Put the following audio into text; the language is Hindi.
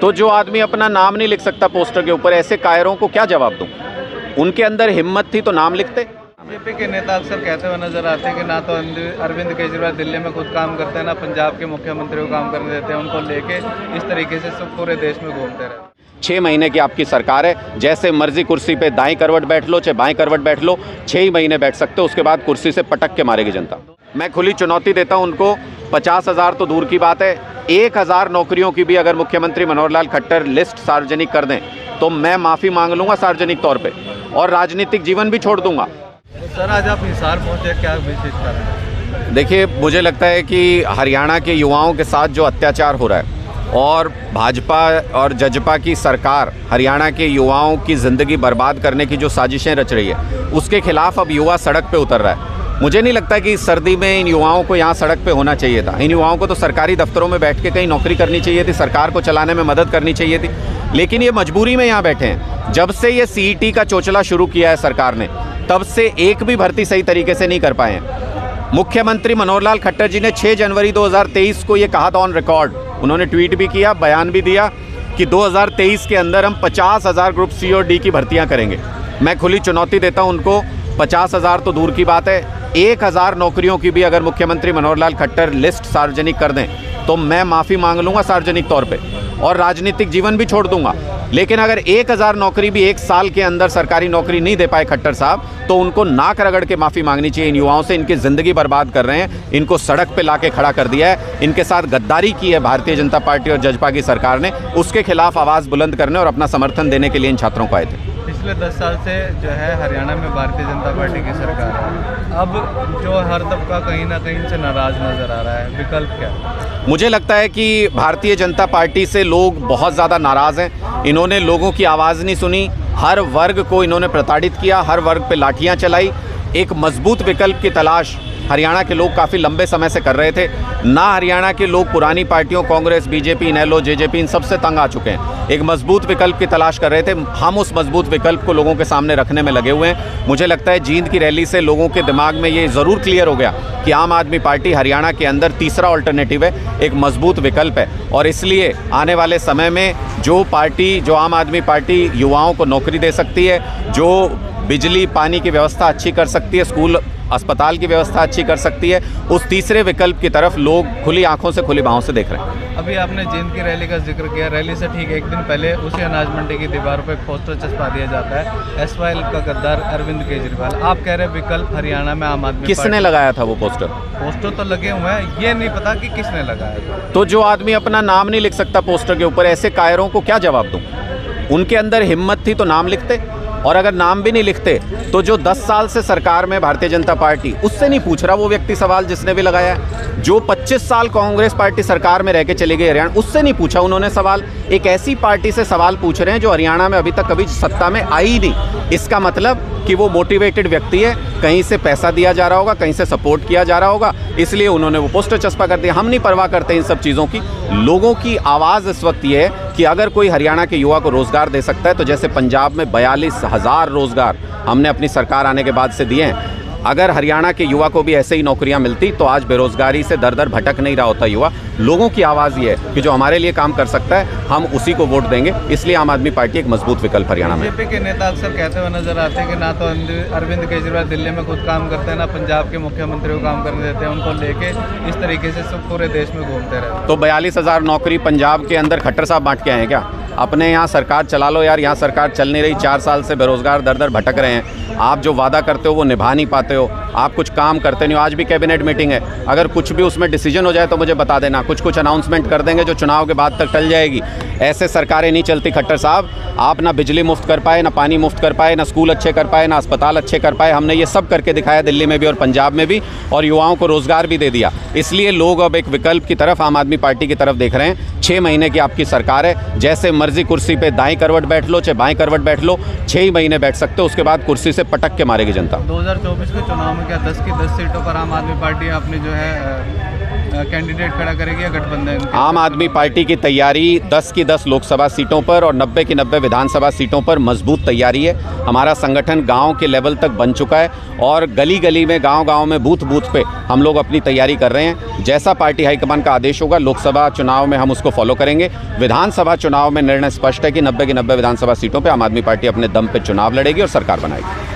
तो जो आदमी अपना नाम नहीं लिख सकता पोस्टर के ऊपर, ऐसे कायरों को क्या जवाब दूं? उनके अंदर हिम्मत थी तो नाम लिखते। बीजेपी के नेता अक्सर कहते हुए नजर आते हैं कि ना तो अरविंद केजरीवाल दिल्ली में खुद काम करते हैं, ना पंजाब के मुख्यमंत्री को काम करने देते हैं। उनको लेके इस तरीके से सब पूरे देश में घूमते रहे। 6 महीने की आपकी सरकार है, जैसे मर्जी कुर्सी पे दाएं करवट बैठ लो चाहे बाएं करवट बैठ लो, 6 ही महीने बैठ सकते हो, उसके बाद कुर्सी से पटक के मारेगी जनता। मैं खुली चुनौती देता हूं उनको। 50,000 तो दूर की बात है, 1,000 नौकरियों की भी अगर मुख्यमंत्री मनोहर लाल खट्टर लिस्ट सार्वजनिक कर दें तो मैं माफ़ी मांग लूंगा सार्वजनिक तौर पे और राजनीतिक जीवन भी छोड़ दूंगा। सर, आज आप हिसार पहुंचे, क्या विशेष कारण है? देखिए, मुझे लगता है कि हरियाणा के युवाओं के साथ जो अत्याचार हो रहा है और भाजपा और जजपा की सरकार हरियाणा के युवाओं की ज़िंदगी बर्बाद करने की जो साजिशें रच रही है, उसके खिलाफ अब युवा सड़क पे उतर रहा है। मुझे नहीं लगता कि इस सर्दी में इन युवाओं को यहाँ सड़क पे होना चाहिए था। इन युवाओं को तो सरकारी दफ्तरों में बैठ के कहीं नौकरी करनी चाहिए थी, सरकार को चलाने में मदद करनी चाहिए थी, लेकिन ये मजबूरी में यहाँ बैठे हैं। जब से ये CET का चोचला शुरू किया है सरकार ने, तब से एक भी भर्ती सही तरीके से नहीं कर पाए हैं। मुख्यमंत्री मनोहर लाल खट्टर जी ने 6 जनवरी 2023 को ये कहा था ऑन रिकॉर्ड, उन्होंने ट्वीट भी किया, बयान भी दिया कि 2023 के अंदर हम 50,000 ग्रुप C और D की भर्तियां करेंगे। मैं खुली चुनौती देता हूं उनको। 50,000 तो दूर की बात है, 1,000 नौकरियों की भी अगर मुख्यमंत्री मनोहर लाल खट्टर लिस्ट सार्वजनिक कर दें तो मैं माफ़ी मांग लूंगा सार्वजनिक तौर पे और राजनीतिक जीवन भी छोड़ दूंगा। लेकिन अगर 1,000 नौकरी भी 1 साल के अंदर सरकारी नौकरी नहीं दे पाए खट्टर साहब, तो उनको नाक रगड़ के माफ़ी मांगनी चाहिए इन युवाओं से। इनकी ज़िंदगी बर्बाद कर रहे हैं, इनको सड़क पे लाके खड़ा कर दिया है, इनके साथ गद्दारी की है भारतीय जनता पार्टी और जजपा की सरकार ने। उसके खिलाफ आवाज़ बुलंद करने और अपना समर्थन देने के लिए इन छात्रों को आए थे। पिछले 10 साल से जो है हरियाणा में भारतीय जनता पार्टी की सरकार है। अब जो हर तबका कहीं ना कहीं से नाराज़ नज़र आ रहा है, विकल्प क्या है? मुझे लगता है कि भारतीय जनता पार्टी से लोग बहुत ज़्यादा नाराज़ हैं। इन्होंने लोगों की आवाज़ नहीं सुनी, हर वर्ग को इन्होंने प्रताड़ित किया, हर वर्ग पे लाठियाँ चलाई। एक मजबूत विकल्प की तलाश हरियाणा के लोग काफ़ी लंबे समय से कर रहे थे। ना हरियाणा के लोग पुरानी पार्टियों कांग्रेस, बीजेपी, इनेलो, जेजेपी इन सबसे तंग आ चुके हैं। एक मजबूत विकल्प की तलाश कर रहे थे। हम उस मजबूत विकल्प को लोगों के सामने रखने में लगे हुए हैं। मुझे लगता है जींद की रैली से लोगों के दिमाग में ये ज़रूर क्लियर हो गया कि आम आदमी पार्टी हरियाणा के अंदर तीसरा ऑल्टरनेटिव है, एक मजबूत विकल्प है। और इसलिए आने वाले समय में जो आम आदमी पार्टी युवाओं को नौकरी दे सकती है, जो बिजली पानी की व्यवस्था अच्छी कर सकती है, स्कूल अस्पताल की व्यवस्था अच्छी कर सकती है, उस तीसरे विकल्प की तरफ लोग खुली आंखों से खुली बाहों से देख रहे हैं। अभी आपने जींद की रैली का जिक्र किया। रैली से ठीक एक दिन पहले उसी अनाज मंडी की दीवार पर एक पोस्टर चस्पा दिया जाता है, SYL का गद्दार अरविंद केजरीवाल। आप कह रहे हैं विकल्प हरियाणा में आम आदमी किसने लगाया था वो पोस्टर? पोस्टर तो लगे हुए हैं, ये नहीं पता कि किसने लगाया था। तो जो आदमी अपना नाम नहीं लिख सकता पोस्टर के ऊपर, ऐसे कायरों को क्या जवाब दूं? उनके अंदर हिम्मत थी तो नाम लिखते, और अगर नाम भी नहीं लिखते तो जो 10 साल से सरकार में भारतीय जनता पार्टी, उससे नहीं पूछ रहा वो व्यक्ति सवाल जिसने भी लगाया है। जो 25 साल कांग्रेस पार्टी सरकार में रह के चली गई हरियाणा, उससे नहीं पूछा उन्होंने सवाल। एक ऐसी पार्टी से सवाल पूछ रहे हैं जो हरियाणा में अभी तक कभी सत्ता में आई नहीं। इसका मतलब कि वो मोटिवेटेड व्यक्ति है, कहीं से पैसा दिया जा रहा होगा, कहीं से सपोर्ट किया जा रहा होगा, इसलिए उन्होंने वो पोस्टर चस्पा कर दिया। हम नहीं परवाह करते इन सब चीज़ों की। लोगों की आवाज़ इस वक्त ये है कि अगर कोई हरियाणा के युवा को रोज़गार दे सकता है, तो जैसे पंजाब में 42,000 रोज़गार हमने अपनी सरकार आने के बाद से दिए हैं, अगर हरियाणा के युवा को भी ऐसे ही नौकरियां मिलती तो आज बेरोजगारी से दर दर भटक नहीं रहा होता युवा। लोगों की आवाज़ ये है कि जो हमारे लिए काम कर सकता है हम उसी को वोट देंगे, इसलिए आम आदमी पार्टी एक मजबूत विकल्प हरियाणा में। बीजेपी के नेता अक्सर कहते हुए नजर आते हैं कि ना तो अरविंद केजरीवाल दिल्ली में खुद काम करते हैं, ना पंजाब के मुख्यमंत्री को काम करने देते हैं। उनको लेके इस तरीके से सब पूरे देश में घूमते रहते। तो 42,000 नौकरी पंजाब के अंदर खट्टर साहब बांट के आए हैं क्या? अपने यहाँ सरकार चला लो यार, यहाँ सरकार चल नहीं रही। 4 साल से बेरोजगार दर दर भटक रहे हैं। आप जो वादा करते हो वो निभा नहीं पाते हो, आप कुछ काम करते नहीं हो। आज भी कैबिनेट मीटिंग है, अगर कुछ भी उसमें डिसीजन हो जाए तो मुझे बता देना। कुछ अनाउंसमेंट कर देंगे जो चुनाव के बाद तक टल जाएगी। ऐसे सरकारें नहीं चलती खट्टर साहब। आप ना बिजली मुफ्त कर पाए, ना पानी मुफ्त कर पाए, ना स्कूल अच्छे कर पाए, ना अस्पताल अच्छे कर पाए। हमने ये सब करके दिखाया दिल्ली में भी और पंजाब में भी, और युवाओं को रोज़गार भी दे दिया। इसलिए लोग अब एक विकल्प की तरफ, आम आदमी पार्टी की तरफ देख रहे हैं। 6 महीने की आपकी सरकार है, जैसे मर्जी कुर्सी पे दाएं करवट बैठ लो चाहे बाएं करवट बैठ लो, 6 ही महीने बैठ सकते हो, उसके बाद कुर्सी से पटक के मारेगी जनता। 2024 के चुनाव में क्या 10 की 10 सीटों पर आम आदमी पार्टी अपनी जो है कैंडिडेट खड़ा करेगी या गठबंधन? आम आदमी पार्टी की तैयारी 10 की 10 लोकसभा सीटों पर और 90 की 90 विधानसभा सीटों पर मजबूत तैयारी है। हमारा संगठन गांव के लेवल तक बन चुका है और गली गली में, गांव-गांव में, बूथ-बूथ पे हम लोग अपनी तैयारी कर रहे हैं। जैसा पार्टी हाईकमान का आदेश होगा, लोकसभा चुनाव में हम उसको फॉलो करेंगे। विधानसभा चुनाव में निर्णय स्पष्ट है कि 90 की 90 विधानसभा सीटों पर आम आदमी पार्टी अपने दम पे चुनाव लड़ेगी और सरकार बनाएगी।